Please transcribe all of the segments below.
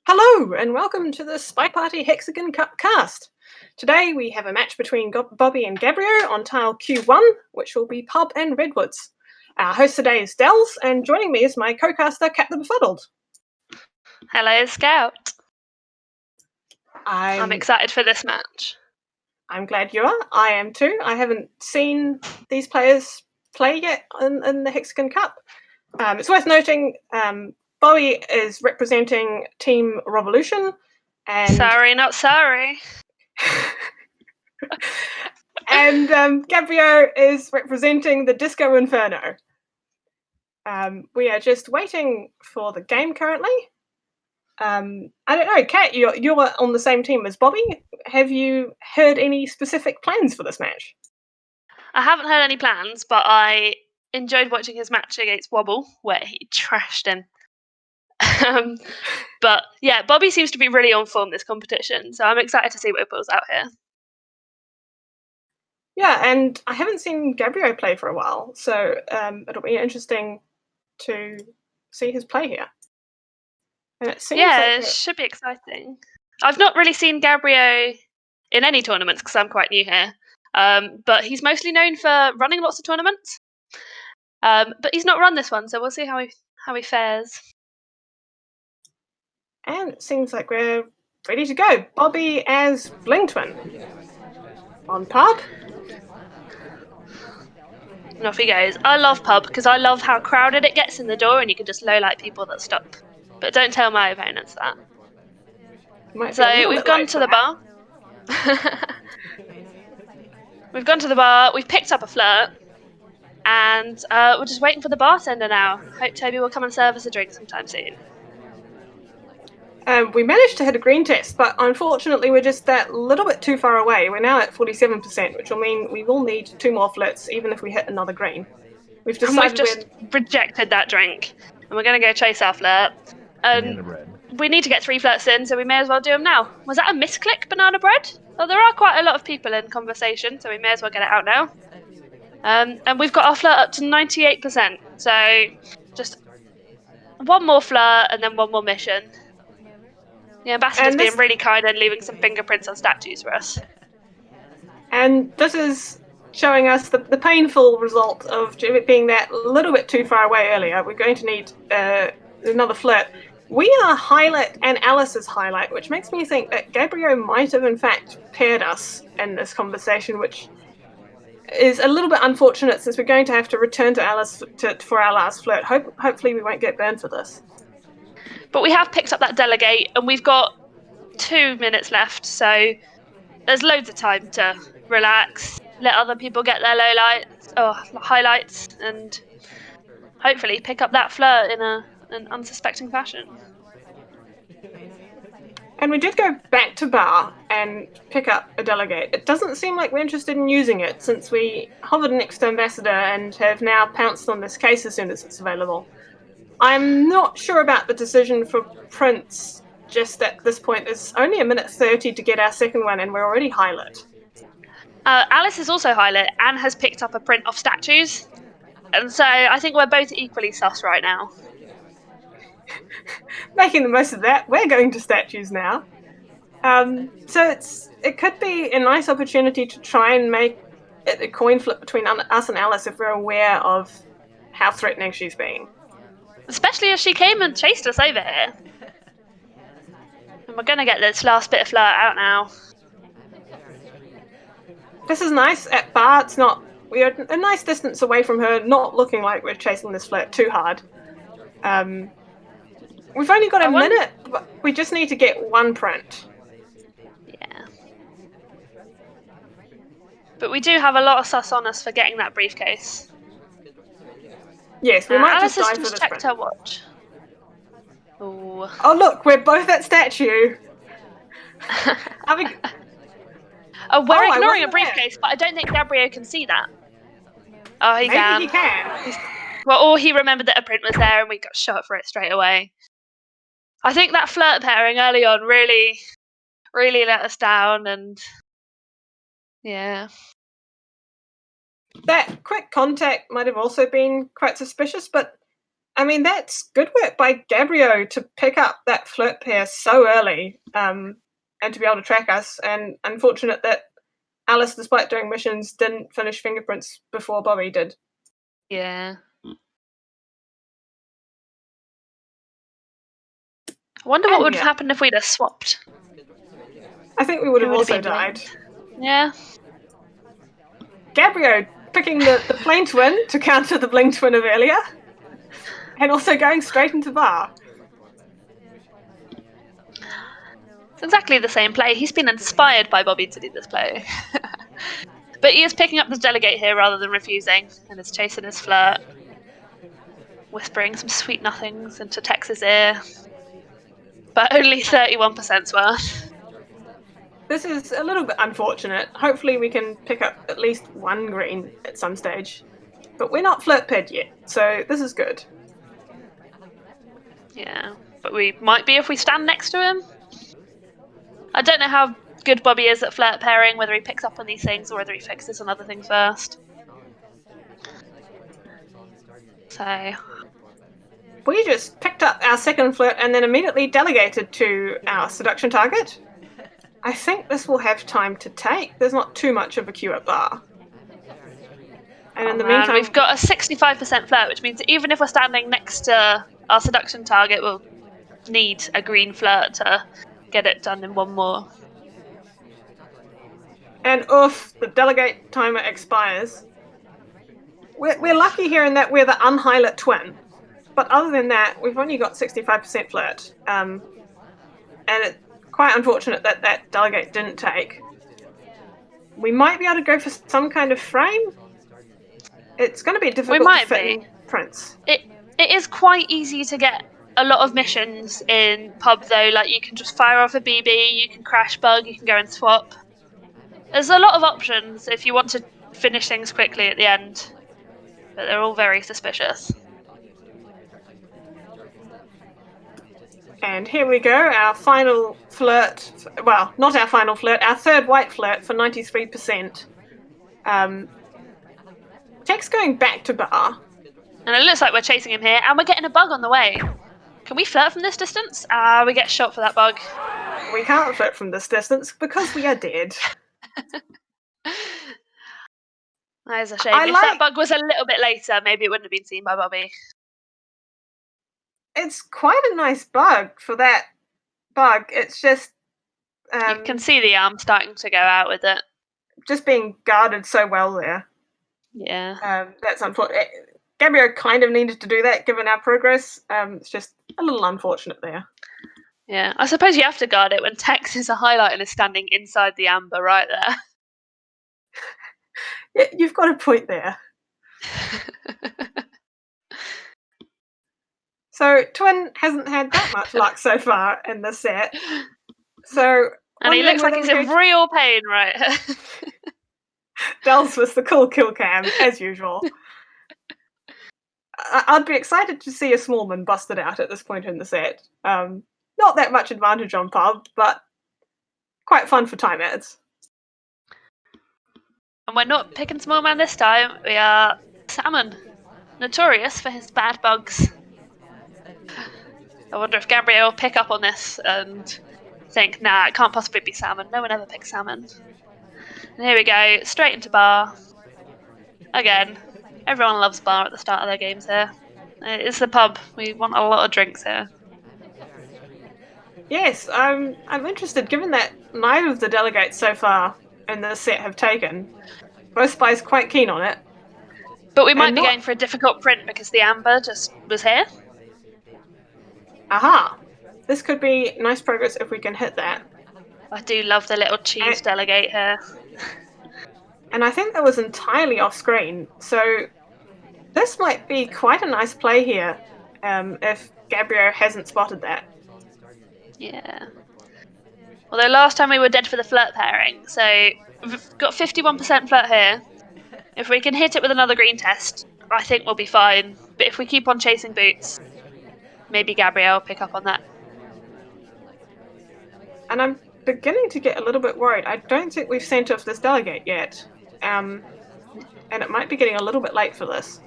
Hello and welcome to the SpyParty Hexagon Cup cast. Today we have a match between Bobby and Gabrio on tile Q1, which will be Pub and Redwoods. Our host today is Dells, and joining me is my co-caster, Cat the Befuddled. Hello, Scout. I'm excited for this match. I'm glad you are. I am too. I haven't seen these players play yet in the Hexagon Cup. It's worth noting Bobby is representing Team Revolution. And sorry, not sorry. And Gabrio is representing the Disco Inferno. We are just waiting for the game currently. I don't know, Kat, you're on the same team as Bobby. Have you heard any specific plans for this match? I haven't heard any plans, but I enjoyed watching his match against Wobble, where he trashed him. But yeah, Bobby seems to be really on form this competition, so I'm excited to see what he pulls out here. Yeah, and I haven't seen Gabrio play for a while, so it'll be interesting to see his play here. And it seems it should be exciting. I've not really seen Gabrio in any tournaments because I'm quite new here, but he's mostly known for running lots of tournaments. But he's not run this one, so we'll see how he fares. And it seems like we're ready to go. Bobby as Bling Twin. On Pub. And off he goes. I love Pub because I love how crowded it gets in the door and you can just low-light people that stop. But don't tell my opponents that. So we've gone to the bar. We've gone to the bar, we've picked up a flirt, and we're just waiting for the bartender now. Hope Toby will come and serve us a drink sometime soon. We managed to hit a green test, but unfortunately we're just that little bit too far away. We're now at 47%, which will mean we will need 2 more flirts even if we hit another green. We've just rejected that drink, and we're going to go chase our flirt. We need to get 3 flirts in, so we may as well do them now. Was that a misclick, banana bread? Well, there are quite a lot of people in conversation, so we may as well get it out now. And we've got our flirt up to 98%, so just 1 more flirt and then 1 more mission. The ambassador's being really kind and leaving some fingerprints on statues for us. And this is showing us the painful result of being that little bit too far away earlier. We're going to need another flirt. We are Highlight and Alice is Highlight, which makes me think that Gabrio might have in fact paired us in this conversation, which is a little bit unfortunate since we're going to have to return to Alice for our last flirt. Hopefully we won't get burned for this. But we have picked up that delegate and we've got 2 minutes left, so there's loads of time to relax, let other people get their highlights, and hopefully pick up that flirt in an unsuspecting fashion. And we did go back to bar and pick up a delegate. It doesn't seem like we're interested in using it since we hovered next to Ambassador and have now pounced on this case as soon as it's available. I'm not sure about the decision for Prince. Just at this point, there's only 1:30 to get our second one, and we're already highlight. Alice is also highlight and has picked up a print of statues, and so I think we're both equally sus right now. Making the most of that, we're going to statues now. So it could be a nice opportunity to try and make it a coin flip between us and Alice if we're aware of how threatening she's been. Especially if she came and chased us over here. And we're going to get this last bit of flirt out now. This is nice. At bar, it's not... We are a nice distance away from her, not looking like we're chasing this flirt too hard. We've only got a minute, but we just need to get 1 print. Yeah. But we do have a lot of sus on us for getting that briefcase. Yes, we might Alice just die has for this checked print. her watch. Ooh. Oh look, we're both at statue. We're ignoring a briefcase, but I don't think Gabrio can see that. Oh, he can. Maybe he can. Well, or he remembered that a print was there and we got shot for it straight away. I think that flirt pairing early on really let us down, and yeah. That quick contact might have also been quite suspicious, but I mean, that's good work by Gabrio to pick up that flirt pair so early, and to be able to track us. And unfortunate that Alice, despite doing missions, didn't finish fingerprints before Bobby did. Yeah. I wonder what would have happened if we'd have swapped. I think we would have also died. Yeah. Gabrio picking the plane twin to counter the bling twin of earlier, and also going straight into bar. It's exactly the same play. He's been inspired by Bobby to do this play. But he is picking up the delegate here rather than refusing, and is chasing his flirt, whispering some sweet nothings into Tex's ear. But only 31%'s worth. This is a little bit unfortunate. Hopefully we can pick up at least one green at some stage. But we're not flirt paired yet, so this is good. Yeah, but we might be if we stand next to him. I don't know how good Bobby is at flirt pairing, whether he picks up on these things or whether he fixes on other things first. So we just picked up our second flirt and then immediately delegated to our seduction target. I think this will have time to take. There's not too much of a queue at bar. And in the meantime, we've got a 65% flirt, which means even if we're standing next to our seduction target, we'll need a green flirt to get it done in one more. And oof, the delegate timer expires. We're lucky here in that we're the unhighlight twin. But other than that, we've only got 65% flirt. And it's quite unfortunate that that delegate didn't take. We might be able to go for some kind of frame. It's going to be difficult to fit in prints. It is quite easy to get a lot of missions in pub though. Like you can just fire off a BB, you can crash bug, you can go and swap. There's a lot of options if you want to finish things quickly at the end, but they're all very suspicious. And here we go, our final flirt. Well, not our final flirt, our third white flirt for 93%. Tech's going back to bar. And it looks like we're chasing him here, and we're getting a bug on the way. Can we flirt from this distance? We get shot for that bug. We can't flirt from this distance because we are dead. That is a shame. If that bug was a little bit later, maybe it wouldn't have been seen by Bobby. It's quite a nice bug for that bug. It's just... you can see the arm starting to go out with it. Just being guarded so well there. Yeah. That's unfortunate. Gabrio kind of needed to do that given our progress. It's just a little unfortunate there. Yeah, I suppose you have to guard it when Tex is a highlight and is standing inside the amber right there. Yeah, you've got a point there. So Twin hasn't had that much luck so far in the set. So and he looks like he's in real pain, right? Dells with the cool kill cam, as usual. I'd be excited to see a Smallman busted out at this point in the set. Not that much advantage on pub, but quite fun for time ads. And we're not picking Smallman this time, we are Salmon, notorious for his bad bugs. I wonder if Gabrio will pick up on this and think, nah, it can't possibly be Salmon. No one ever picks Salmon. And here we go, straight into bar. Again, everyone loves bar at the start of their games here. It's the pub. We want a lot of drinks here. Yes, I'm interested, given that neither of the delegates so far in this set have taken. Both spies quite keen on it. But we might be going for a difficult print because the amber just was here. Aha! This could be nice progress if we can hit that. I do love the little cheese delegate here. And I think that was entirely off screen, so this might be quite a nice play here if Gabrio hasn't spotted that. Yeah. Although last time we were dead for the flirt pairing, so we've got 51% flirt here. If we can hit it with another green test, I think we'll be fine. But if we keep on chasing boots, maybe Gabrio will pick up on that. And I'm beginning to get a little bit worried. I don't think we've sent off this delegate yet. And it might be getting a little bit late for this.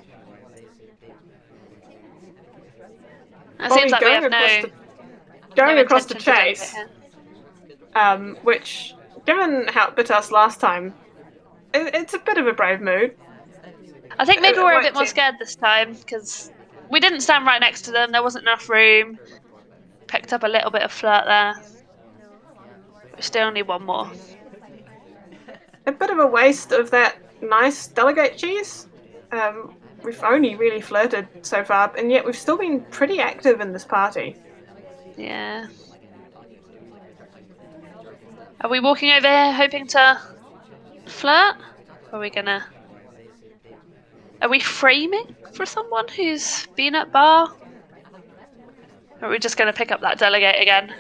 It seems like we have no across the intention to delegate chase, here. which, given how it bit us last time, it's a bit of a brave move. I think maybe we're a bit more 10. scared this time because we didn't stand right next to them. There wasn't enough room. Picked up a little bit of flirt there. We still need one more. A bit of a waste of that nice delegate cheese. We've only really flirted so far, and yet we've still been pretty active in this party. Yeah. Are we walking over here hoping to flirt? Or are we gonna... Are we framing for someone who's been at bar? Or are we just gonna pick up that delegate again?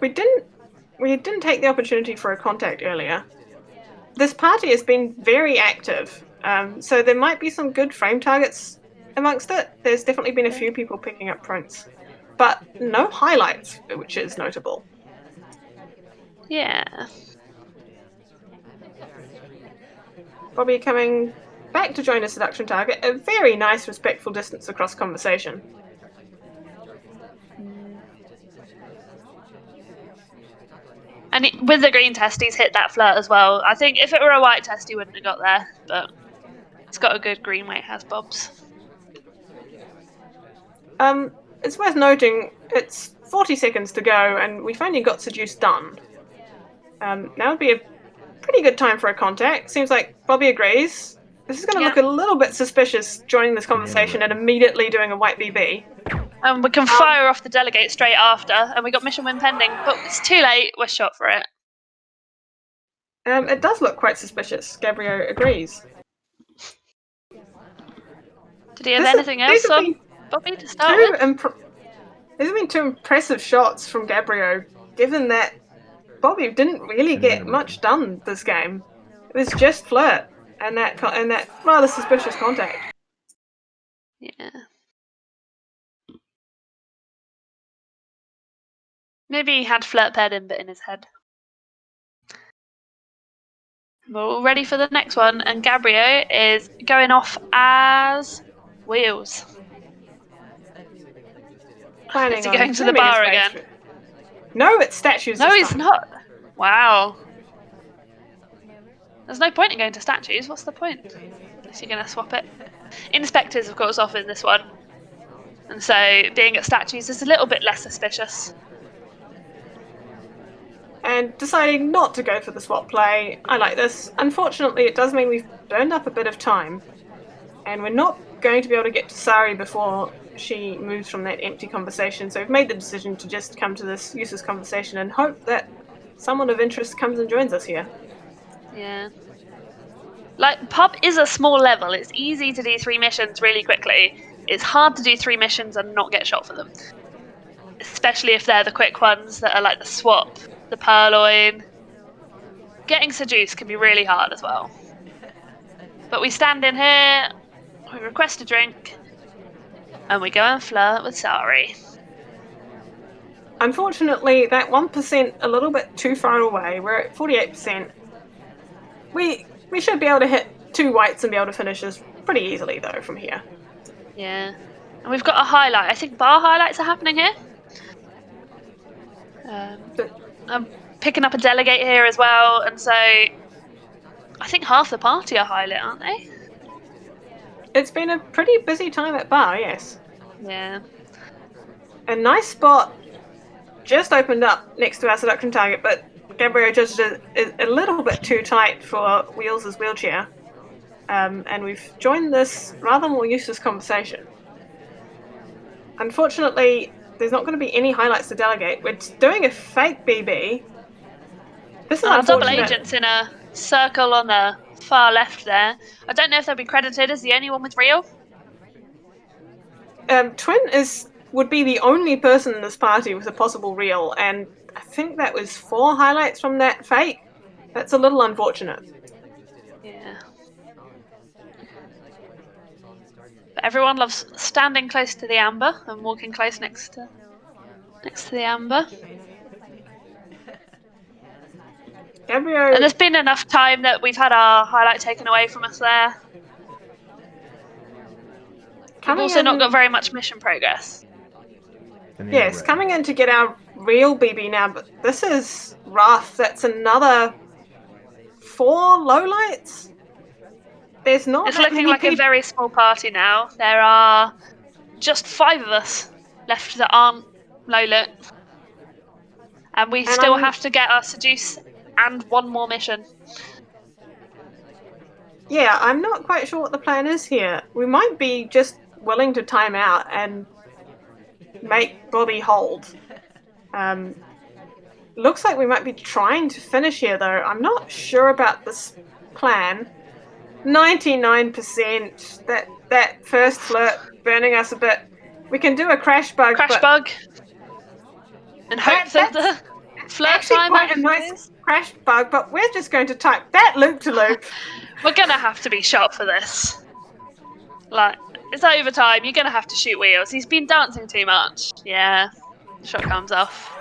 We didn't take the opportunity for a contact earlier. This party has been very active, so there might be some good frame targets amongst it. There's definitely been a few people picking up prints, but no highlights, which is notable. Yeah. Bobby coming back to join a seduction target, a very nice, respectful distance across conversation. And with the green test, he's hit that flirt as well. I think if it were a white test, he wouldn't have got there, but it's got a good green weight, has Bob's. It's worth noting it's 40 seconds to go, and we've only got seduce done. Now would be a pretty good time for a contact. Seems like Bobby agrees. This is going to look a little bit suspicious joining this conversation and immediately doing a white BB. And we can fire off the delegate straight after, and we got mission win pending, but it's too late. We're shot for it. It does look quite suspicious. Gabrio agrees. Did he have anything else on Bobby to start with? These have been two impressive shots from Gabrio, given that Bobby didn't really get much done this game. It was just flirt and that rather suspicious contact. Yeah. Maybe he had flirt paired in, but in his head. We're all ready for the next one, and Gabrio is going off as Wheels. Is he going to the bar again? No, it's statues. No, he's not. Wow. There's no point in going to statues. What's the point? Unless you're going to swap it. Inspectors, of course, off in this one. And so being at statues is a little bit less suspicious. And deciding not to go for the swap play. I like this. Unfortunately, it does mean we've burned up a bit of time. And we're not going to be able to get to Sari before she moves from that empty conversation. So we've made the decision to just come to this useless conversation and hope that someone of interest comes and joins us here. Yeah. Like, pub is a small level. It's easy to do 3 missions really quickly. It's hard to do 3 missions and not get shot for them. Especially if they're the quick ones that are like the swap, the purloin. Getting seduced can be really hard as well. But we stand in here, we request a drink, and we go and flirt with Sari. Unfortunately, that 1% a little bit too far away. We're at 48%. We should be able to hit 2 whites and be able to finish this pretty easily, though, from here. Yeah. And we've got a highlight. I think bar highlights are happening here. I'm picking up a delegate here as well, and so I think half the party are highlight, aren't they? It's been a pretty busy time at bar, yes. Yeah. A nice spot just opened up next to our seduction target, but Gabrio just is a little bit too tight for Wheels' wheelchair. And we've joined this rather more useless conversation. Unfortunately, there's not going to be any highlights to delegate. We're doing a fake BB. This is our unfortunate. Double agent's in a circle on the far left there. I don't know if they'll be credited as the only one with real. Twin would be the only person in this party with a possible real, and I think that was 4 highlights from that fake. That's a little unfortunate. Yeah. But everyone loves standing close to the amber and walking close next to the amber. Gabrio... And there's been enough time that we've had our highlight taken away from us there. We've also not got very much mission progress. Yes, coming in to get our real BB now, but this is rough. That's another 4 lowlights. There's not It's that looking many like people. a very small party now. There are just 5 of us left that aren't low lit. And we still have to get our seduce and 1 more mission. Yeah, I'm not quite sure what the plan is here. We might be just willing to time out and make Bobby hold. Looks like we might be trying to finish here, though. I'm not sure about this plan. 99%. That first flirt burning us a bit. We can do a crash bug. And hope that the flirt actually timer quite a nice crash bug, but we're just going to type that loop to loop. We're gonna have to be shot for this. Like, it's overtime. You're gonna have to shoot wheels. He's been dancing too much. Yeah, shot comes off.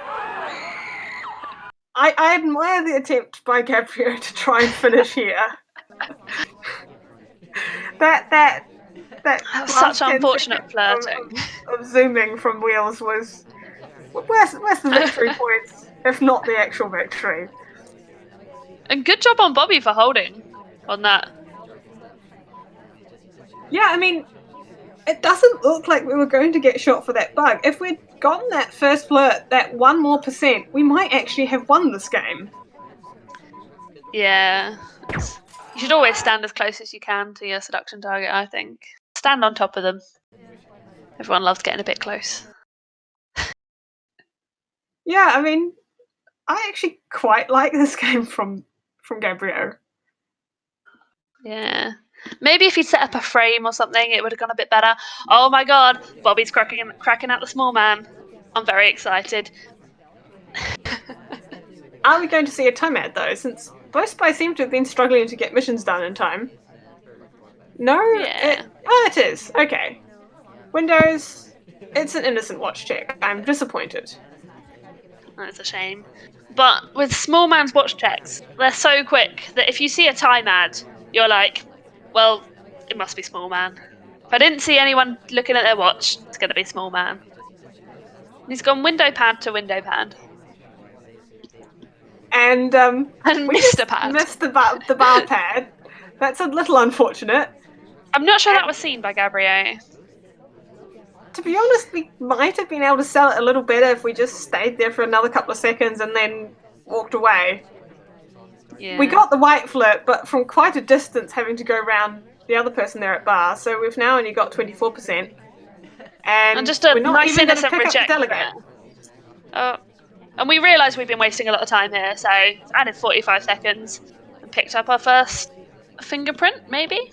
I admire the attempt by Gabrio to try and finish here. that such unfortunate flirting. Of zooming from wheels was where's the victory points, if not the actual victory. And good job on Bobby for holding on that. Yeah, I mean, it doesn't look like we were going to get shot for that bug. If we'd gotten that first flirt, that 1% more, we might actually have won this game. Yeah. You should always stand as close as you can to your seduction target, I think. Stand on top of them. Everyone loves getting a bit close. Yeah, I mean, I actually quite like this game from Gabrio. Yeah. Maybe if he'd set up a frame or something, it would have gone a bit better. Oh my god, Bobby's cracking out the small man. I'm very excited. Are we going to see a time ad, though, since both spies seem to have been struggling to get missions done in time? No? Yeah. It is. Okay. Windows, it's an innocent watch check. I'm disappointed. That's a shame. But with small man's watch checks, they're so quick that if you see a time ad, you're like, well, it must be small man. If I didn't see anyone looking at their watch, it's going to be small man. He's gone window pad to window pad. And we missed a pad. Missed the bar pad. That's a little unfortunate. I'm not sure that was seen by Gabrio. To be honest, we might have been able to sell it a little better if we just stayed there for another couple of seconds and then walked away. Yeah. We got the white flirt, but from quite a distance, having to go around the other person there at bar. So we've now only got 24%. And just a we're not nice even innocent pick reject. Up the delegate. And we realise we've been wasting a lot of time here, so added 45 seconds and picked up our first fingerprint, maybe?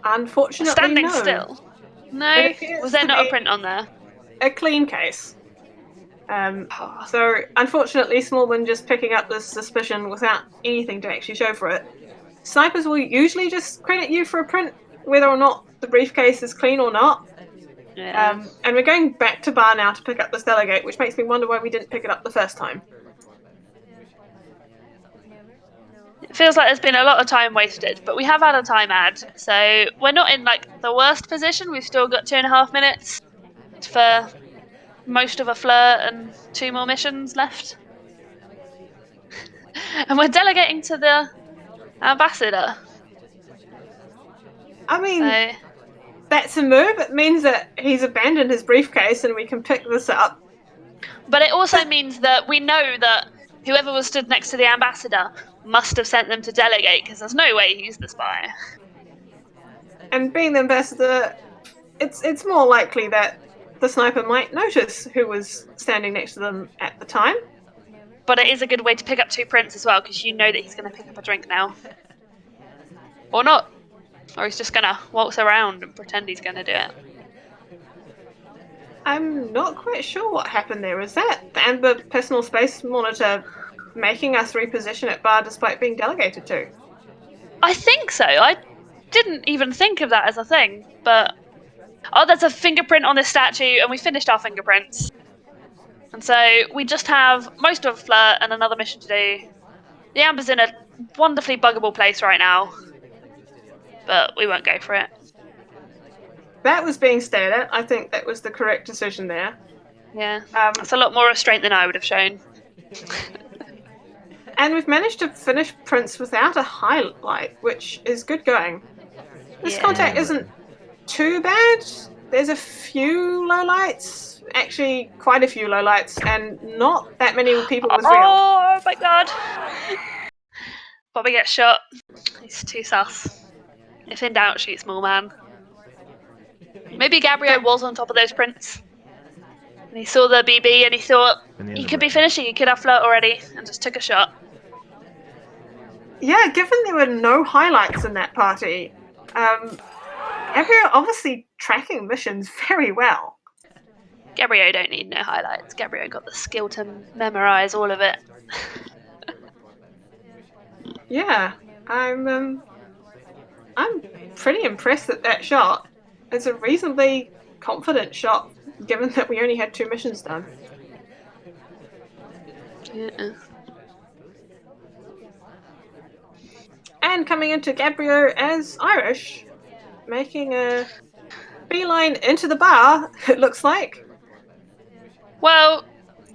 Unfortunately, standing no. Still. No? Was there not a print on there? A clean case. So, unfortunately, Smallman just picking up this suspicion without anything to actually show for it. Snipers will usually just credit you for a print, whether or not the briefcase is clean or not. Yeah. And we're going back to bar now to pick up this delegate, which makes me wonder why we didn't pick it up the first time. It feels like there's been a lot of time wasted, but we have had a time ad, so we're not in like the worst position. We've still got 2.5 minutes for most of a flirt and 2 more missions left. And we're delegating to the ambassador. I mean, that's a move. It means that he's abandoned his briefcase and we can pick this up. But it also means that we know that whoever was stood next to the ambassador must have sent them to delegate, because there's no way he's the spy. And being the ambassador, it's more likely that the sniper might notice who was standing next to them at the time. But it is a good way to pick up 2 prints as well, because you know that he's going to pick up a drink now. Or not. Or he's just going to waltz around and pretend he's going to do it. I'm not quite sure what happened there. Was that the Amber personal space monitor making us reposition at bar despite being delegated to? I think so. I didn't even think of that as a thing, but... Oh, there's a fingerprint on this statue, and we finished our fingerprints. And so we just have most of a flirt and another mission to do. The Amber's in a wonderfully buggable place right now, but we won't go for it. that was being stared at. I think that was the correct decision there. Yeah, that's a lot more restraint than I would have shown. And we've managed to finish prints without a highlight, which is good going. This contact isn't too bad. There's a few lowlights, actually quite a few lowlights, and not that many people with real. Oh my god! Bobby gets shot. He's too sus. If in doubt, shoot small man. Maybe Gabrio was on top of those prints. And he saw the BB and he thought he could be finishing, he could have flirt already, and just took a shot. Yeah, given there were no highlights in that party, Gabrio obviously tracking missions very well. Gabrio don't need no highlights. Gabrio got the skill to memorise all of it. Yeah, I'm pretty impressed at that shot. It's a reasonably confident shot, given that we only had 2 missions done. Yeah. And coming into Gabrio as Irish, making a beeline into the bar, it looks like. Well,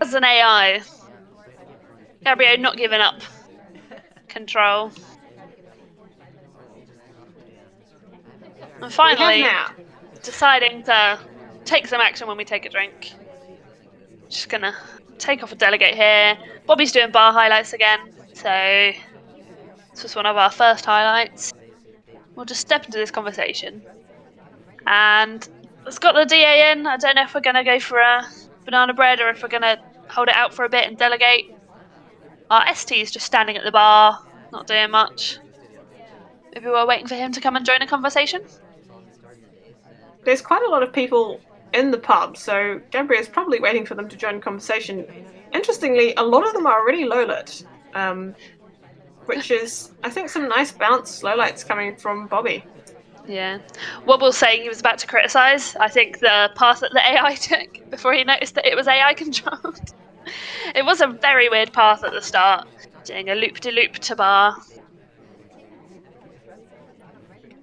as an AI, Gabrio not giving up control. And finally, deciding to take some action when we take a drink. Just gonna take off a delegate here. Bobby's doing bar highlights again, so this was one of our first highlights. We'll just step into this conversation. And it's got the DA in. I don't know if we're gonna go for a banana bread or if we're gonna hold it out for a bit and delegate. Our ST is just standing at the bar, not doing much. Maybe we're waiting for him to come and join a conversation. There's quite a lot of people in the pub, so Gabrio is probably waiting for them to join conversation. Interestingly, a lot of them are already low lit, which is, I think, some nice bounce lowlights coming from Bobby. Yeah. Wobble's saying he was about to criticise, I think, the path that the AI took before he noticed that it was AI controlled. It was a very weird path at the start, doing a loop-de-loop to bar.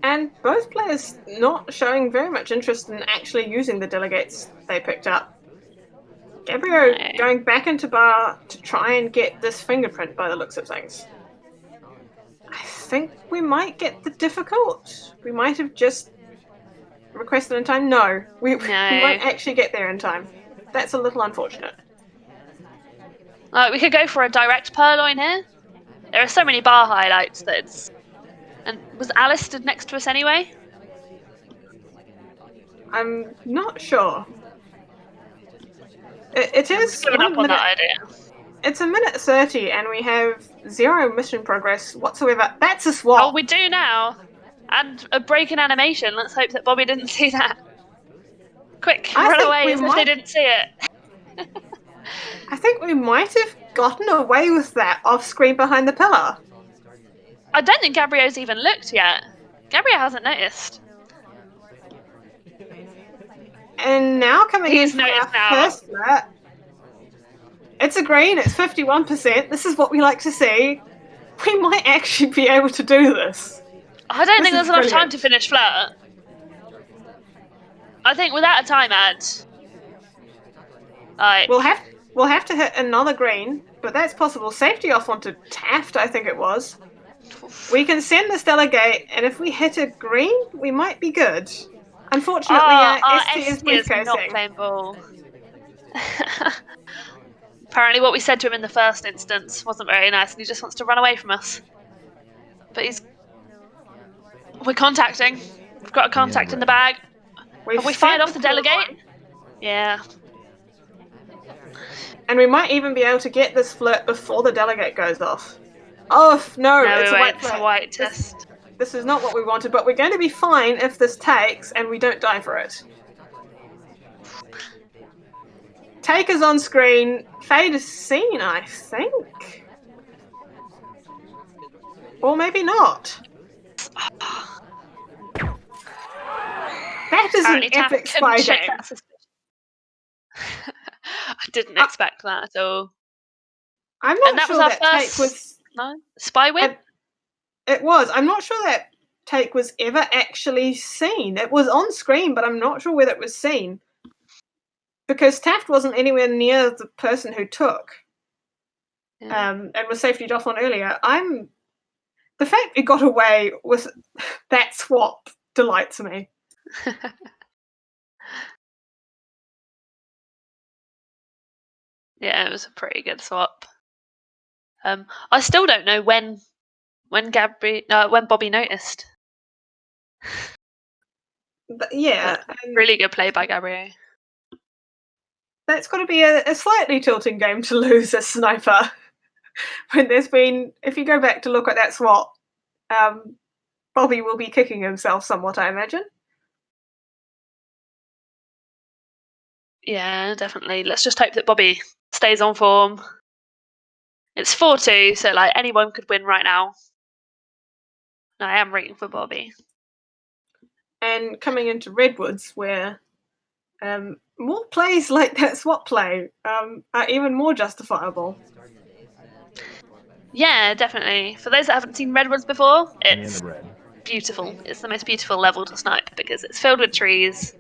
And both players not showing very much interest in actually using the delegates they picked up. Gabrio going back into bar to try and get this fingerprint by the looks of things. I think we might get the difficult. We might have just requested in time. No, we won't actually get there in time. That's a little unfortunate. We could go for a direct purloin here. There are so many bar highlights that it's... And was Alice stood next to us anyway? I'm not sure. It is given up on that idea. It's a minute 30 and we have 0 mission progress whatsoever. That's a swap. Oh, we do now. And a break in animation. Let's hope that Bobby didn't see that. Quick, run away as if they didn't see it. I think we might have gotten away with that off screen behind the pillar. I don't think Gabrio's even looked yet. Gabrio hasn't noticed. And now coming in for our first flirt. It's a green, it's 51%. This is what we like to see. We might actually be able to do this. I don't think there's enough time to finish flirt. I think without a time ad, we'll have to hit another green, but that's possible. Safety off onto Taft, I think it was. We can send this delegate, and if we hit a green, we might be good. Unfortunately, our ST is briefcasing. Not playing ball. Apparently what we said to him in the first instance wasn't very nice, and he just wants to run away from us. But we're contacting. We've got a contact in the bag. Have we fired off the delegate? Yeah. And we might even be able to get this flirt before the delegate goes off. Oh, no, it's a white test. This is not what we wanted, but we're going to be fine if this takes and we don't die for it. Take is on screen. Fade is seen, I think. Or maybe not. That is an epic spy game. I didn't expect that at all. I'm not sure that Take was... No? Spy win? It was. I'm not sure that take was ever actually seen. It was on screen, but I'm not sure whether it was seen. Because Taft wasn't anywhere near the person who took, and was safetied off on earlier. The fact it got away with that swap delights me. Yeah, it was a pretty good swap. I still don't know when Bobby noticed. But yeah, really good play by Gabrio. That's got to be a slightly tilting game to lose as sniper. When there's been, if you go back to look at that swap, Bobby will be kicking himself somewhat, I imagine. Yeah, definitely. Let's just hope that Bobby stays on form. It's 4-2, so like anyone could win right now. I am rooting for Bobby. And coming into Redwoods, where more plays like that swap play are even more justifiable. Yeah, definitely. For those that haven't seen Redwoods before, it's beautiful. It's the most beautiful level to snipe because it's filled with trees,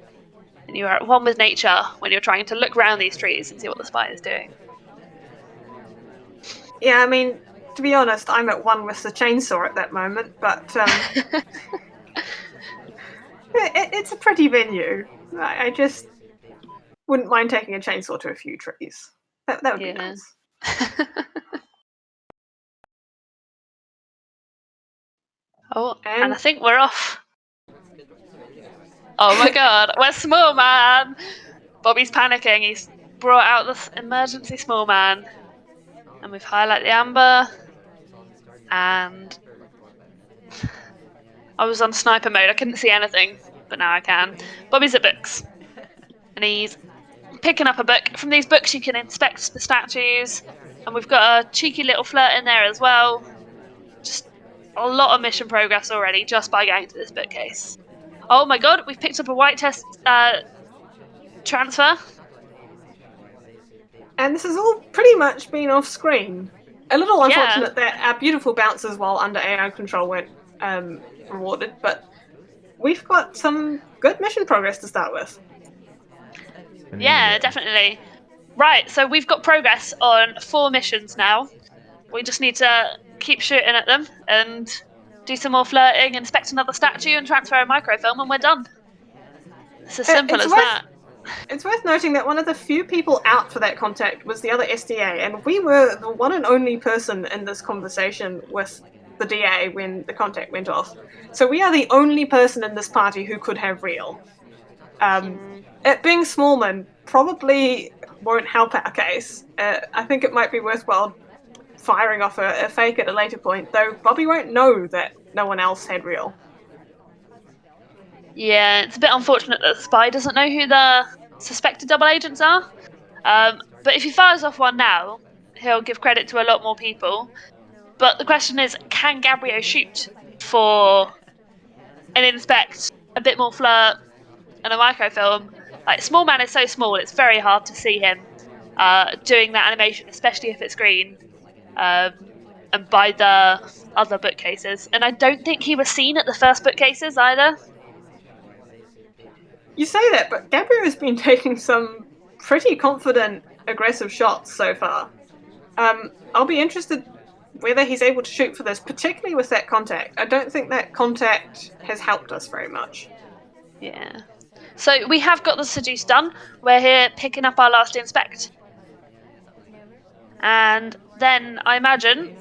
and you are at one with nature when you're trying to look around these trees and see what the spy is doing. Yeah, I mean, to be honest, I'm at one with the chainsaw at that moment, but it's a pretty venue. I just wouldn't mind taking a chainsaw to a few trees. That would be nice. And I think we're off. Oh my god, we're small man! Bobby's panicking. He's brought out this emergency small man. And we've highlighted the amber. And I was on sniper mode. I couldn't see anything, but now I can. Bobby's at books. And he's picking up a book. From these books you can inspect the statues. And we've got a cheeky little flirt in there as well. Just a lot of mission progress already just by going to this bookcase. Oh my god, we've picked up a white test transfer. And this has all pretty much been off screen. A little unfortunate that our beautiful bouncers while under AI control weren't rewarded, but we've got some good mission progress to start with. Yeah, definitely. Right, so we've got progress on 4 missions now. We just need to keep shooting at them and do some more flirting, inspect another statue, and transfer a microfilm, and we're done. It's as simple as that. It's worth noting that one of the few people out for that contact was the other SDA, and we were the one and only person in this conversation with the DA when the contact went off. So we are the only person in this party who could have real. It being Smallman probably won't help our case. I think it might be worthwhile firing off a fake at a later point, though Bobby won't know that no one else had real. Yeah, it's a bit unfortunate that the spy doesn't know who the suspected double agents are. But if he fires off one now, he'll give credit to a lot more people. But the question is, can Gabrio shoot for an inspect, a bit more flirt, and a microfilm? Like, Small Man is so small, it's very hard to see him doing that animation, especially if it's green. And by the other bookcases. And I don't think he was seen at the first bookcases either. You say that, but Gabrio has been taking some pretty confident, aggressive shots so far. I'll be interested whether he's able to shoot for this, particularly with that contact. I don't think that contact has helped us very much. Yeah. So we have got the seduce done. We're here picking up our last inspect. And then I imagine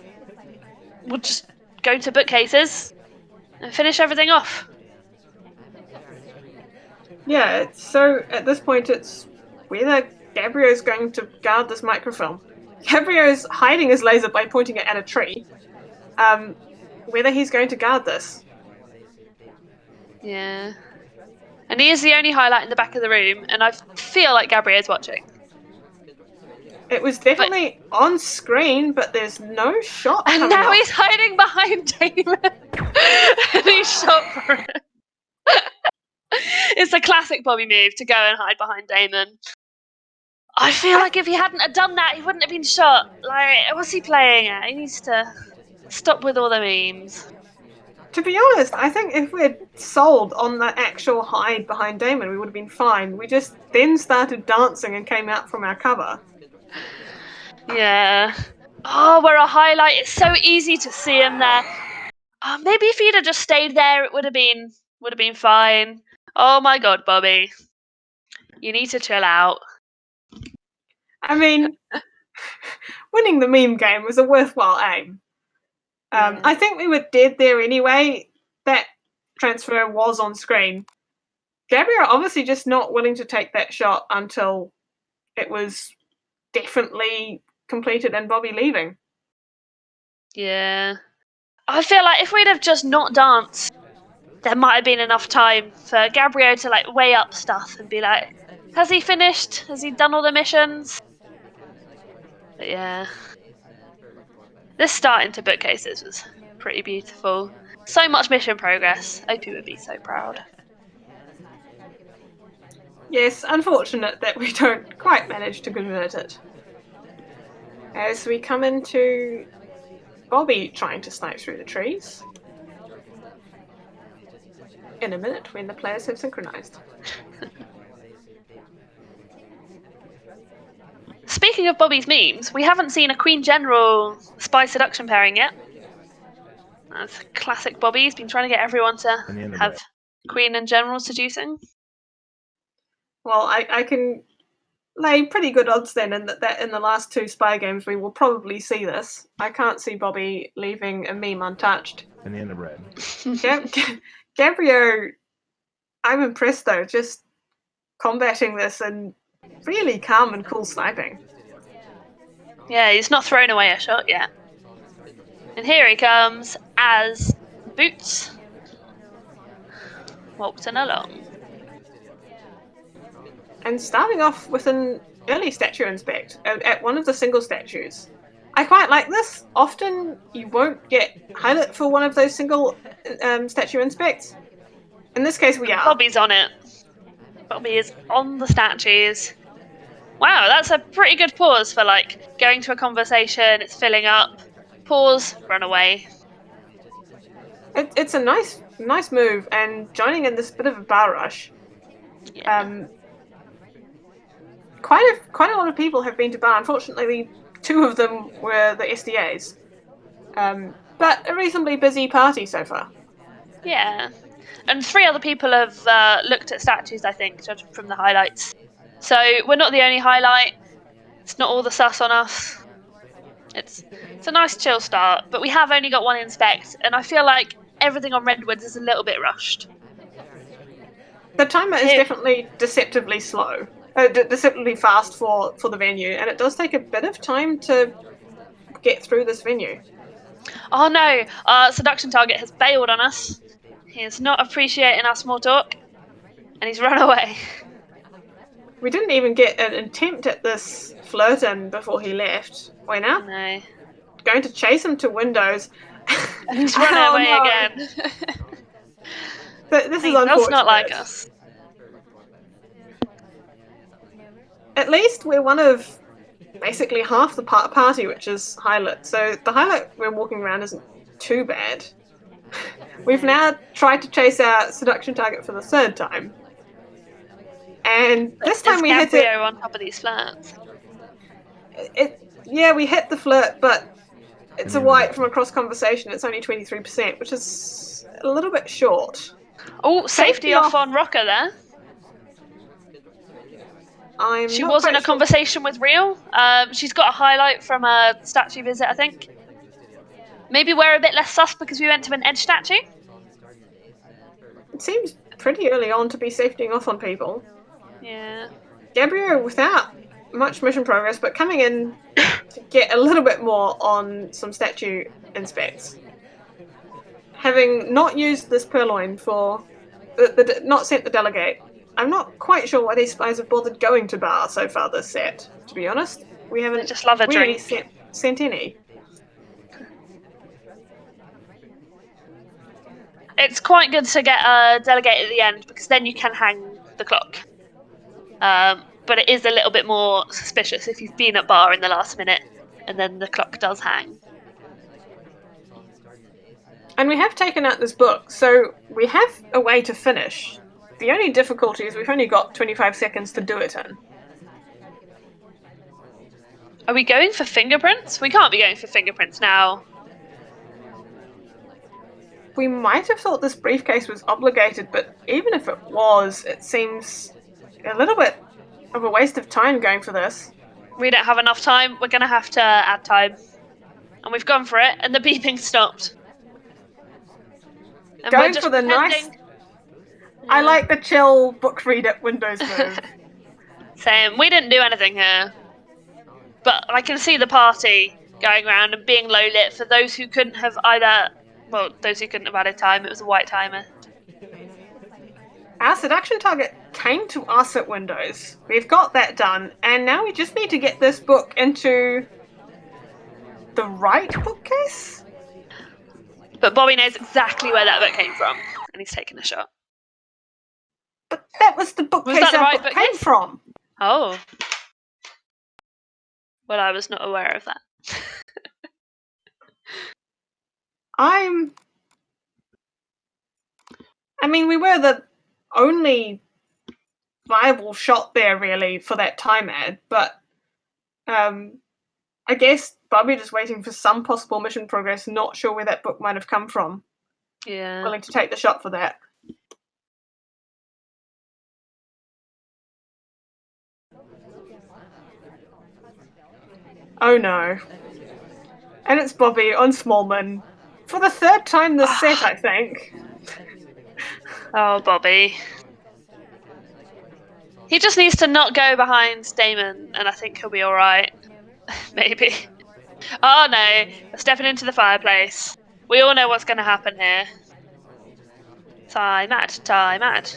we'll just go to bookcases and finish everything off. Yeah, so at this point it's whether Gabrio's going to guard this microfilm. Gabrio's hiding his laser by pointing it at a tree. Whether he's going to guard this. Yeah. And he is the only highlight in the back of the room, and I feel like Gabrio's watching. It was definitely on screen, but there's no shot. And now off. He's hiding behind Damon. And he's shot for it. It's a classic Bobby move to go and hide behind Damon. I feel like if he hadn't have done that, he wouldn't have been shot. Like, what's he playing at? He needs to stop with all the memes. To be honest, I think if we'd sold on the actual hide behind Damon, we would have been fine. We just then started dancing and came out from our cover. Yeah. Oh, we're a highlight. It's so easy to see him there. Oh, maybe if he'd have just stayed there, it would have been fine. Oh my god, Bobby. You need to chill out. I mean, winning the meme game was a worthwhile aim. Yeah. I think we were dead there anyway. That transfer was on screen. Gabrio obviously just not willing to take that shot until it was definitely completed and Bobby leaving. Yeah. I feel like if we'd have just not danced, there might have been enough time for Gabrio to like weigh up stuff and be like, has he finished? Has he done all the missions? But yeah. This start into bookcases was pretty beautiful. So much mission progress. OP would be so proud. Yes, unfortunate that we don't quite manage to convert it. As we come into Bobby trying to snipe through the trees. In a minute when the players have synchronized. Speaking of Bobby's memes, we haven't seen a Queen General spy seduction pairing yet. That's classic Bobby. He's been trying to get everyone to have Queen and General seducing. Well, I can lay pretty good odds then that in the last 2 spy games we will probably see this. I can't see Bobby leaving a meme untouched. Banana bread. Gabrio, I'm impressed though, just combating this and really calm and cool sniping. Yeah, he's not thrown away a shot yet. And here he comes as Boots, waltzing along. And starting off with an early statue inspect at one of the single statues. I quite like this. Often you won't get highlight for one of those single statue inspects. In this case, we are. Bobby's on it. Bobby is on the statues. Wow, that's a pretty good pause for like going to a conversation, it's filling up. Pause, run away. It's a nice move, and joining in this bit of a bar rush. Yeah. Quite a lot of people have been to bar. Unfortunately, 2 of them were the SDAs. But a reasonably busy party so far. Yeah. And 3 other people have looked at statues, I think, judging from the highlights. So we're not the only highlight. It's not all the sus on us. It's a nice chill start, but we have only got 1 inspect, and I feel like everything on Redwoods is a little bit rushed. The timer is definitely deceptively slow. Deceptively fast for the venue, and it does take a bit of time to get through this venue. Oh no, our seduction target has bailed on us. He is not appreciating our small talk, and he's run away. We didn't even get an attempt at this flirt in before he left. We're now going to chase him to windows. And he's run away again. This he is unfortunate. Does not like us. At least we're one of basically half the party, which is highlight. So the highlight we're walking around isn't too bad. We've now tried to chase our seduction target for the 3rd time. And this time we hit it on top of these flats. We hit the flirt, but it's a white from across conversation. It's only 23%, which is a little bit short. Oh, safety off on Rocker there. She was in a conversation with Real. She's got a highlight from a statue visit, I think. Maybe we're a bit less sus because we went to an edge statue. It seems pretty early on to be safetying off on people. Yeah. Gabrio without much mission progress, but coming in to get a little bit more on some statue inspects. Having not used this purloin for not sent the delegate, I'm not quite sure why these spies have bothered going to bar so far this set, to be honest. We haven't just love a really drink. sent any. It's quite good to get a delegate at the end because then you can hang the clock. But it is a little bit more suspicious if you've been at bar in the last minute and then the clock does hang. And we have taken out this book, so we have a way to finish. The only difficulty is we've only got 25 seconds to do it in. Are we going for fingerprints? We can't be going for fingerprints now. We might have thought this briefcase was obligated, but even if it was, it seems a little bit of a waste of time going for this. We don't have enough time. We're going to have to add time. And we've gone for it, and the beeping stopped. And going for the nice... Yeah. I like the chill book read at Windows move. Same. We didn't do anything here. But I can see the party going around and being low lit for those who couldn't have either... Well, those who couldn't have added time. It was a white timer. Our seduction target came to us at Windows. We've got that done. And now we just need to get this book into the right bookcase? But Bobby knows exactly where that book came from. And he's taking a shot. But that was the bookcase our book came from. Oh. Well, I was not aware of that. I mean, we were the only viable shot there, really, for that time ad, but I guess Bobby just waiting for some possible mission progress, not sure where that book might have come from. Yeah. Willing to take the shot for that. Oh no. And it's Bobby on Smallman. For the third time this set, I think. Oh, Bobby. He just needs to not go behind Damon, and I think he'll be alright. Maybe. Oh no, we're stepping into the fireplace. We all know what's going to happen here. Time add.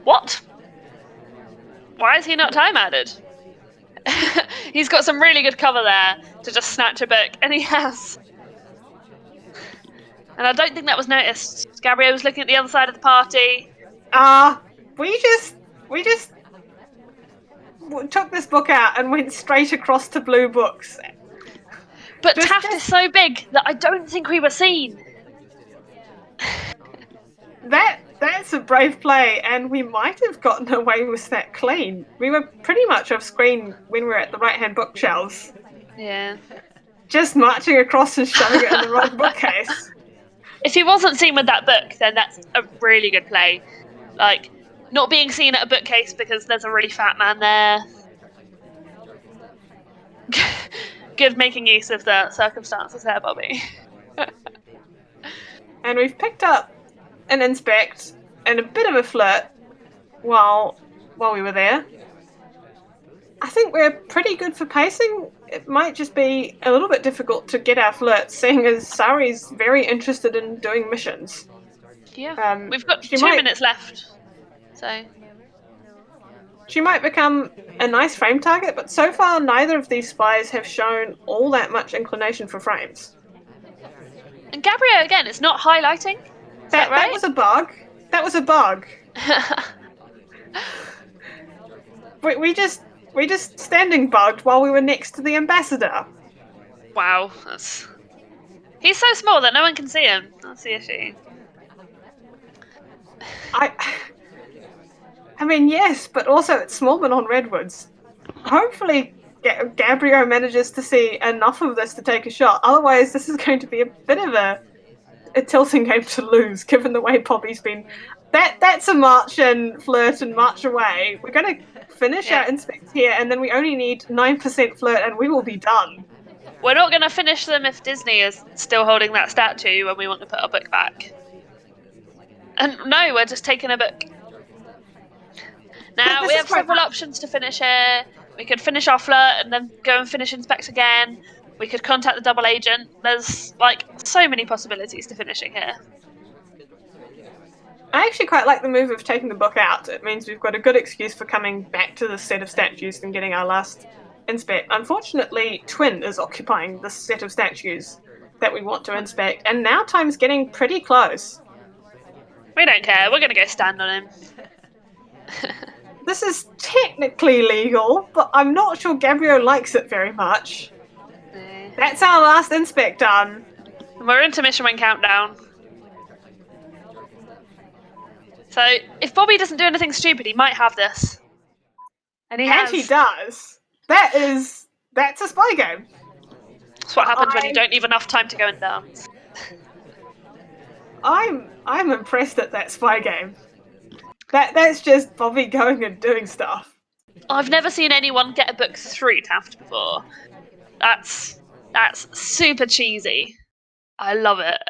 What? Why is he not time added? He's got some really good cover there to just snatch a book, and he has. And I don't think that was noticed. Gabrio was looking at the other side of the party. We just took this book out and went straight across to blue books. But Taft is so big that I don't think we were seen. That's a brave play, and we might have gotten away with that clean. We were pretty much off screen when we were at the right-hand bookshelves. Yeah. Just marching across and shoving it in the right bookcase. If he wasn't seen with that book, then that's a really good play. Like, not being seen at a bookcase because there's a really fat man there. Good making use of the circumstances there, Bobby. And we've picked up an inspect and a bit of a flirt while we were there. I think we're pretty good for pacing. It might just be a little bit difficult to get our flirts, seeing as Sari's very interested in doing missions. Yeah, we've got 2 minutes left, so... She might become a nice frame target, but so far neither of these spies have shown all that much inclination for frames. And Gabrio, again, it's not highlighting. Is that right? That was a bug. That was a bug. we just standing bugged while we were next to the ambassador. Wow, he's so small that no one can see him. That's the issue. I mean, yes, but also it's Smallman on Redwoods. Hopefully Gabrio manages to see enough of this to take a shot. Otherwise, this is going to be a bit of a tilting game to lose, given the way Poppy's been. That's a march and flirt and march away. We're going to finish our inspect here, and then we only need 9% flirt, and we will be done. We're not going to finish them if Disney is still holding that statue when we want to put our book back. And no, we're just taking a book. Now, we have several options to finish here. We could finish our flirt and then go and finish inspect again. We could contact the double agent. There's, like, so many possibilities to finishing here. I actually quite like the move of taking the book out. It means we've got a good excuse for coming back to the set of statues and getting our last inspect. Unfortunately, Twin is occupying this set of statues that we want to inspect, and now time's getting pretty close. We don't care. We're going to go stand on him. This is technically legal, but I'm not sure Gabrio likes it very much. That's our last inspect done. And we're into mission win countdown. So if Bobby doesn't do anything stupid, he might have this. And he has. And he does. That's a spy game. That's what happens when you don't leave enough time to go and dance. I'm impressed at that spy game. That's just Bobby going and doing stuff. I've never seen anyone get a book through Taft before. That's super cheesy. I love it.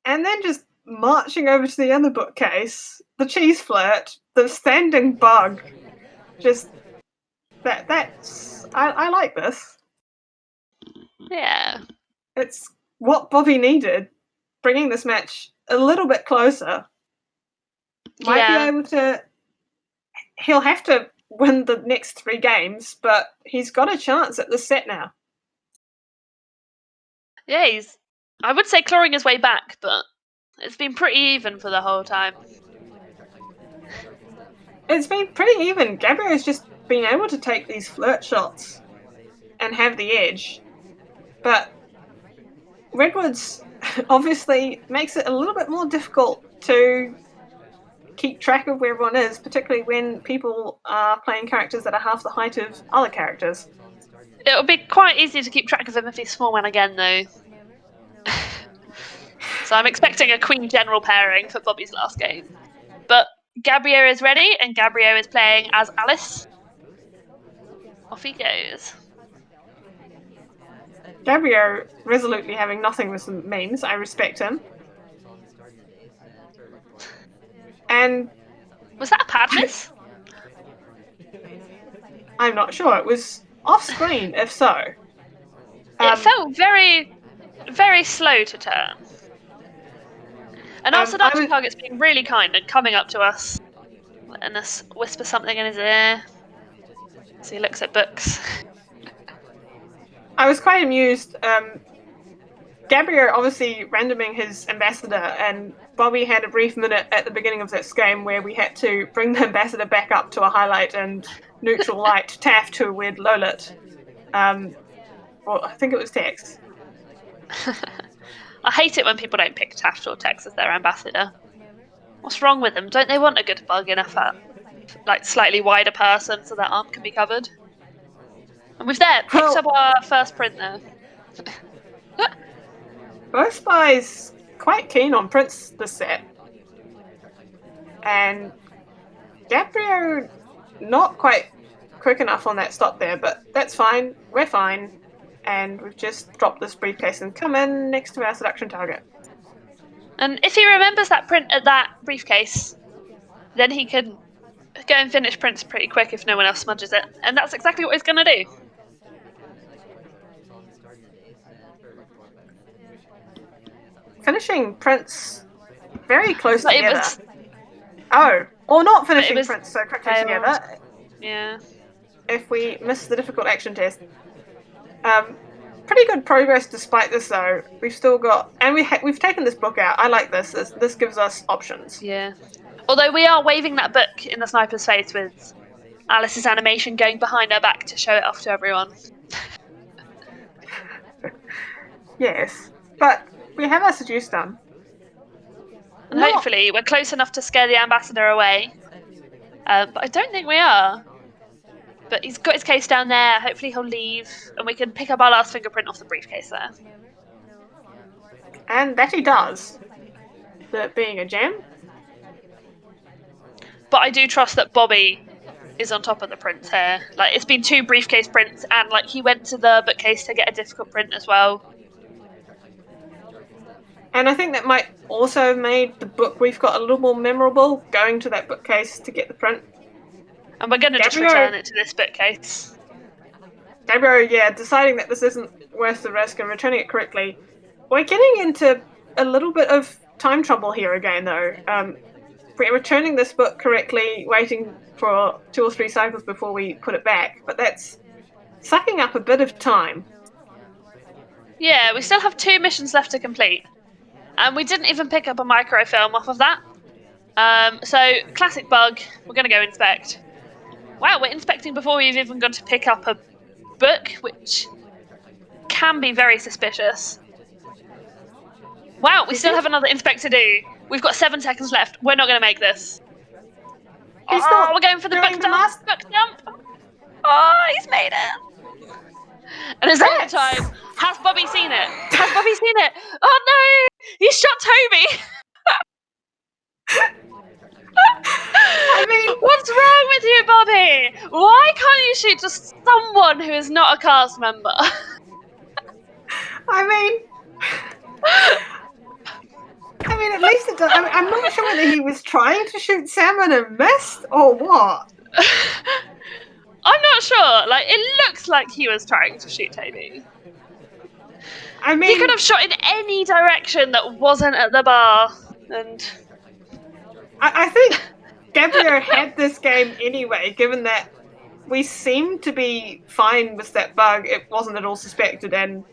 And then just marching over to the other bookcase, the cheese flirt, the standing bug, just that's I like this. Yeah. It's what Bobby needed, bringing this match a little bit closer. Might be able to. He'll have to win the next 3 games, but he's got a chance at this set now. Yeah, he's, I would say, clawing his way back, but it's been pretty even for the whole time. It's been pretty even. Gabrio's just been able to take these flirt shots and have the edge. But Redwoods obviously makes it a little bit more difficult to keep track of where everyone is, particularly when people are playing characters that are half the height of other characters. It'll be quite easy to keep track of him if he's small one again, though. So I'm expecting a Queen General pairing for Bobby's last game. But Gabrio is ready, and Gabrio is playing as Alice. Off he goes. Gabrio resolutely having nothing with some memes. I respect him. And was that a pad miss? I'm not sure. It was off screen, if so. It felt very, very slow to turn. And our seduction target's being really kind and coming up to us, letting us whisper something in his ear. So he looks at books. I was quite amused. Gabrio obviously randoming his ambassador, and Bobby had a brief minute at the beginning of this game where we had to bring the ambassador back up to a highlight and neutral light Taft to a weird low lit. Well, I think it was Tex. I hate it when people don't pick Taft or Tex as their ambassador. What's wrong with them? Don't they want a good bug enough at like slightly wider person so their arm can be covered? And we've picked up our first print there. Both spies quite keen on Prince this set. And Gabrio not quite quick enough on that stop there, but that's fine. We're fine. And we've just dropped this briefcase and come in next to our seduction target. And if he remembers that print at that briefcase, then he can go and finish Prince pretty quick if no one else smudges it. And that's exactly what he's going to do. Finishing Prince very close together. Or not finishing Prince so quickly together. Yeah. If we miss the difficult action test. Pretty good progress despite this, though. We've still got, and we've taken this book out. I like this. This gives us options. Yeah. Although we are waving that book in the sniper's face with Alice's animation going behind her back to show it off to everyone. Yes, but we have our seduce done. And hopefully we're close enough to scare the ambassador away. But I don't think we are. But he's got his case down there. Hopefully he'll leave, and we can pick up our last fingerprint off the briefcase there. And that he does. That being a gem. But I do trust that Bobby is on top of the prints here. Like, it's been 2 briefcase prints, and like he went to the bookcase to get a difficult print as well. And I think that might also have made the book we've got a little more memorable, going to that bookcase to get the print. And we're going to just return it to this bookcase. Gabrio, deciding that this isn't worth the risk and returning it correctly. We're getting into a little bit of time trouble here again, though. We're returning this book correctly, waiting for 2 or 3 cycles before we put it back, but that's sucking up a bit of time. Yeah, we still have 2 missions left to complete. And we didn't even pick up a microfilm off of that. So, classic bug, we're going to go inspect. Wow, we're inspecting before we've even got to pick up a book, which can be very suspicious. Wow, we still have another inspect to do. We've got 7 seconds left. We're not going to make this. We're going for the book dump. Book dump. Oh, he's made it. And it's overtime. Has Bobby seen it? Has Bobby seen it? Oh no! He shot Toby. I mean, what's wrong with you, Bobby? Why can't you shoot just someone who is not a cast member? I mean, at least it does. I'm not sure whether he was trying to shoot salmon and missed or what. I'm not sure. Like, it looks like he was trying to shoot Toby. I mean, he could have shot in any direction that wasn't at the bar, and I think Gabrio had this game anyway, given that we seemed to be fine with that bug. It wasn't at all suspected, and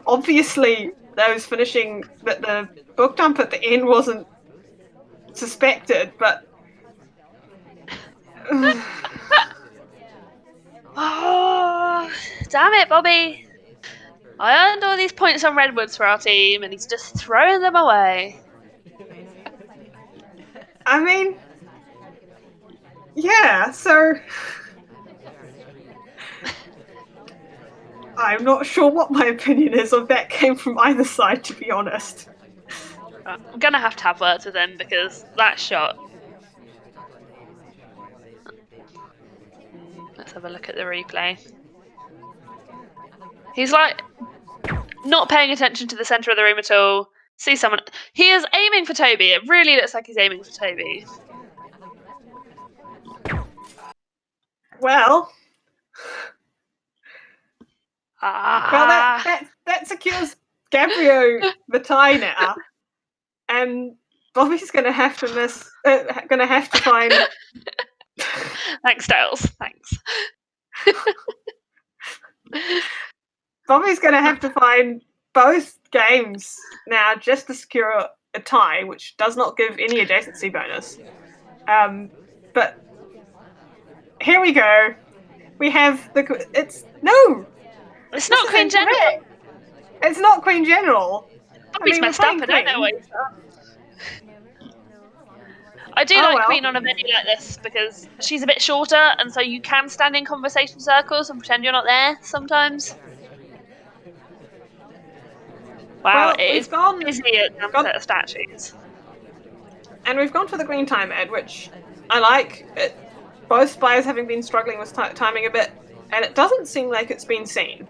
obviously those finishing the book dump at the end wasn't suspected, but oh, damn it, Bobby. I earned all these points on Redwoods for our team, and he's just throwing them away. I mean, yeah, so I'm not sure what my opinion is of that game from either side, to be honest. I'm going to have words with him, because that shot... Let's have a look at the replay. He's like not paying attention to the centre of the room at all. See someone. He is aiming for Toby. It really looks like he's aiming for Toby. Well, that secures Gabrio the tie now, and Bobby's going to have to miss. Going to have to find. Thanks, Styles. Thanks. Bobby's going to have to find both games now just to secure a tie, which does not give any adjacency bonus. But here we go. We have the. It's not Queen General. It's not Queen General. Bobby's messed up. I don't know what he's done. I do like Queen on a venue like this because she's a bit shorter, and so you can stand in conversation circles and pretend you're not there sometimes. Wow, it is busy at set of statues. And we've gone for the green time ad, which I like. Both spies having been struggling with timing a bit, and it doesn't seem like it's been seen.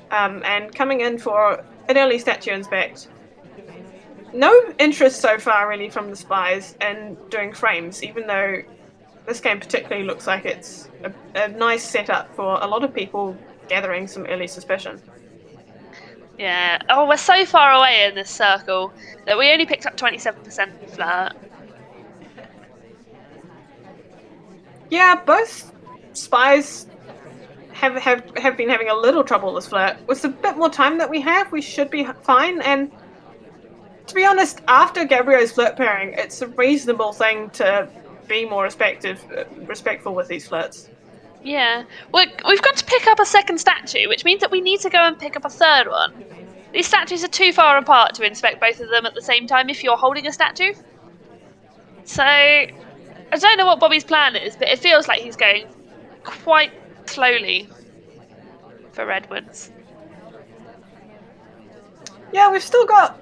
And coming in for an early statue inspect. No interest so far, really, from the spies in doing frames, even though this game particularly looks like it's a nice setup for a lot of people gathering some early suspicion. Yeah. Oh, we're so far away in this circle that we only picked up 27% flirt. Yeah, both spies have been having a little trouble with flirt. With a bit more time that we have, we should be fine. And to be honest, after Gabrio's flirt pairing, it's a reasonable thing to be more respectful with these flirts. Yeah. We've got to pick up a second statue, which means that we need to go and pick up a third one. These statues are too far apart to inspect both of them at the same time if you're holding a statue. So, I don't know what Bobby's plan is, but it feels like he's going quite slowly for Redwoods. Yeah, we've still got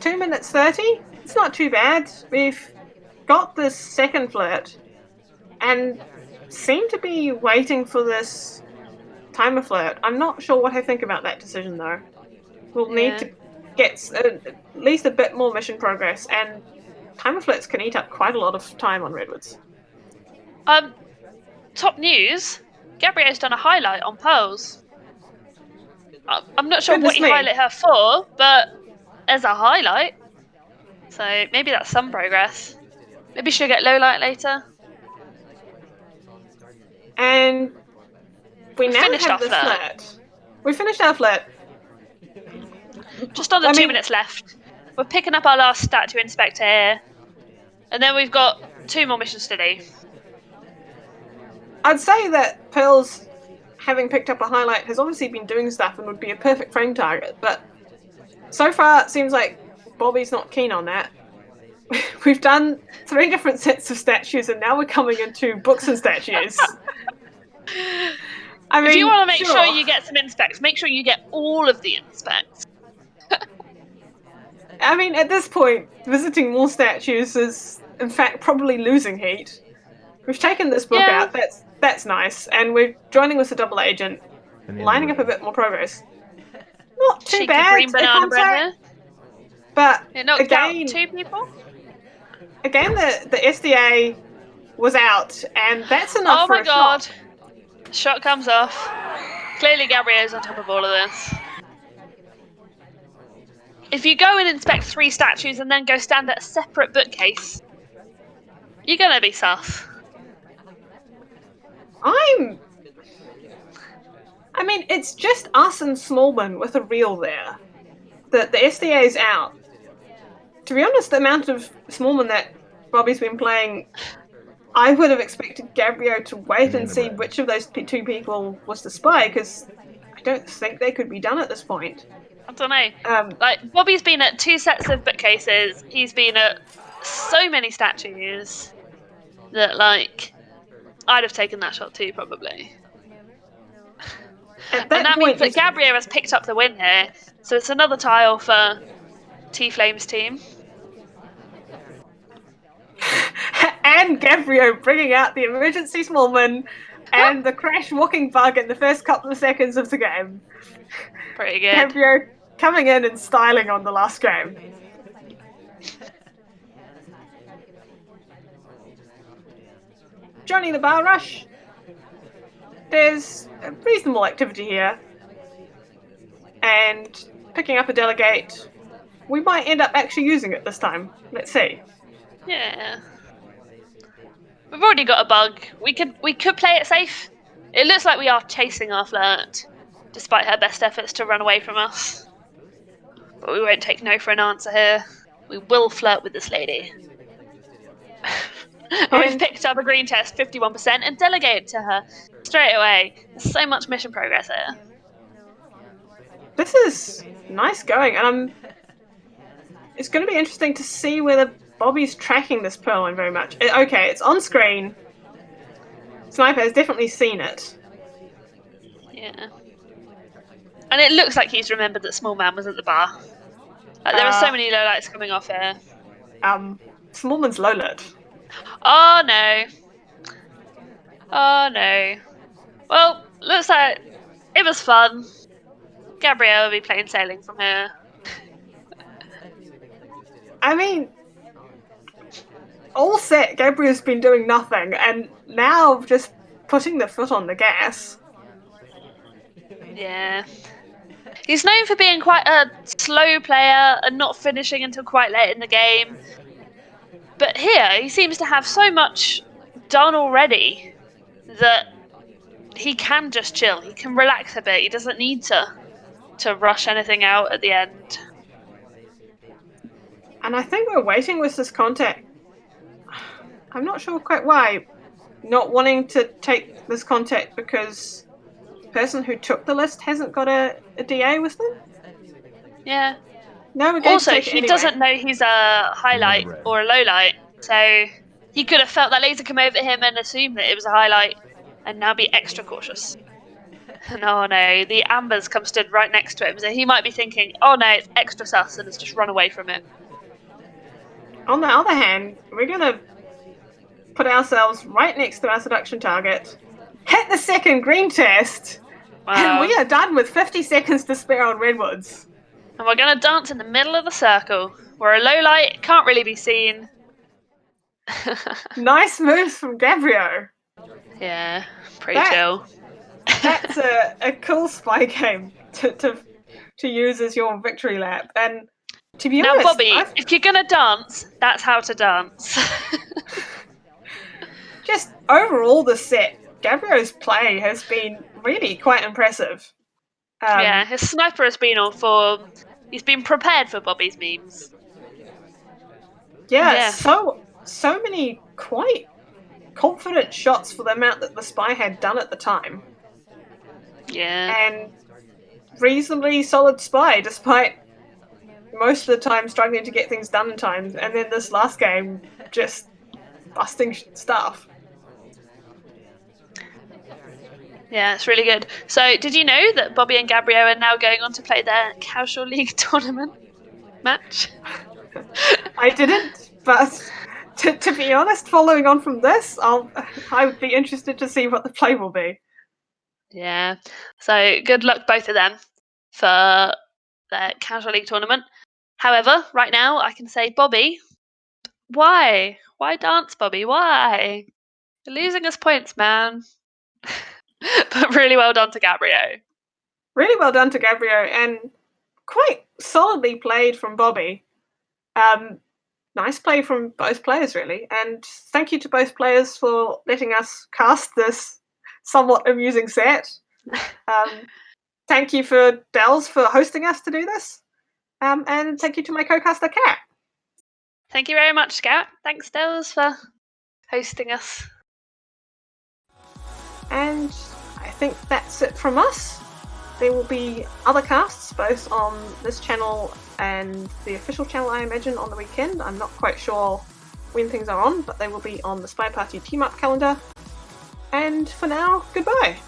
2 minutes 30. It's not too bad. We've got this second flirt and seem to be waiting for this timer flirt. I'm not sure what I think about that decision, though. We'll need to get at least a bit more mission progress, and timer flirts can eat up quite a lot of time on Redwoods. Top news, Gabrio's done a highlight on Pearls. I'm not sure what he highlighted her for, but there's a highlight. So maybe that's some progress. Maybe she'll get low light later. And we now have the flirt. We finished our flirt. Just under 2 minutes left. We're picking up our last statue inspector here. And then we've got 2 more missions to do. I'd say that Pearls having picked up a highlight, has obviously been doing stuff and would be a perfect frame target, but so far it seems like Bobby's not keen on that. We've done 3 different sets of statues, and now we're coming into books and statues. I mean, if you want to make sure. sure you get some inspects, make sure you get all of the inspects. I mean, at this point, visiting more statues is, in fact, probably losing heat. We've taken this book out. That's nice, and we're joining with a double agent, lining up a bit more progress. Not too Cheeky bad, green banana bread here. But It knocked again, out 2 people. Again, the SDA was out, and that's enough Oh for my a god. shot. Shot comes off. Clearly Gabrio's on top of all of this. If you go and inspect 3 statues and then go stand at a separate bookcase, you're gonna be sus. I mean, it's just us and Smallman with a reel there. The SDA's out. To be honest, the amount of Smallman that Bobby's been playing, I would have expected Gabrio to wait and see which of those 2 people was the spy, because I don't think they could be done at this point. I don't know. Bobby's been at 2 sets of bookcases. He's been at so many statues that, I'd have taken that shot too, probably. At that and that point, means that Gabrio has picked up the win here. So it's another tile for T-Flame's team. And Gabrio bringing out the emergency Smallman and the crash walking bug in the first couple of seconds of the game. Pretty good. Gabrio coming in and styling on the last game. Joining the bar rush. There's a reasonable activity here. And picking up a delegate. We might end up actually using it this time. Let's see. Yeah. We've already got a bug. We could play it safe. It looks like we are chasing our flirt, despite her best efforts to run away from us. But we won't take no for an answer here. We will flirt with this lady. We've picked up a green test, 51%, and delegated to her straight away. There's so much mission progress here. This is nice going, and it's going to be interesting to see whether Bobby's tracking this Purloin very much. Okay, it's on screen. Sniper has definitely seen it. Yeah. And it looks like he's remembered that Smallman was at the bar. There are so many lowlights coming off here. Smallman's low lit. Oh no. Oh no. Well, looks like it was fun. Gabrio will be playing sailing from here. I mean, all set, Gabrio's been doing nothing, and now just putting the foot on the gas. Yeah. He's known for being quite a slow player and not finishing until quite late in the game. But here, he seems to have so much done already that he can just chill. He can relax a bit. He doesn't need to rush anything out at the end. And I think we're waiting with this contact. I'm not sure quite why. Not wanting to take this contact because the person who took the list hasn't got a DA with them? Yeah. No, we're going also, to take it he anyway. doesn't know he's a highlight or a low light, so he could have felt that laser come over him and assumed that it was a highlight and now be extra cautious. No, the ambers come stood right next to him, so he might be thinking, oh no, it's extra sus, and has just run away from it. On the other hand, we're going to put ourselves right next to our seduction target, hit the second green test, and we are done with 50 seconds to spare on Redwoods. And we're going to dance in the middle of the circle. We're a low light, can't really be seen. Nice moves from Gabrio. Yeah, pretty chill. That's a cool spy game to use as your victory lap. And to be honest, now, Bobby, if you're going to dance, that's how to dance. Just overall, the set, Gabrio's play has been really quite impressive. Yeah, his sniper has been on form. He's been prepared for Bobby's memes. Yeah, so many quite confident shots for the amount that the spy had done at the time. Yeah. and reasonably solid spy, despite most of the time struggling to get things done in time. And then this last game, just busting stuff. Yeah, it's really good. So, did you know that Bobby and Gabrio are now going on to play their Casual League tournament match? I didn't, but to be honest, following on from this, I would be interested to see what the play will be. Yeah. So, good luck both of them for their Casual League tournament. However, right now I can say, Bobby, why? Why dance, Bobby? Why? You're losing us points, man. But really well done to Gabrio. Really well done to Gabrio, and quite solidly played from Bobby. Nice play from both players, really. And thank you to both players for letting us cast this somewhat amusing set. Thank you for Dells for hosting us to do this. And thank you to my co-caster, Kat. Thank you very much, Scout. Thanks, Dells, for hosting us. And I think that's it from us. There will be other casts, both on this channel and the official channel, I imagine, on the weekend. I'm not quite sure when things are on, but they will be on the SpyParty team-up calendar. And for now, goodbye.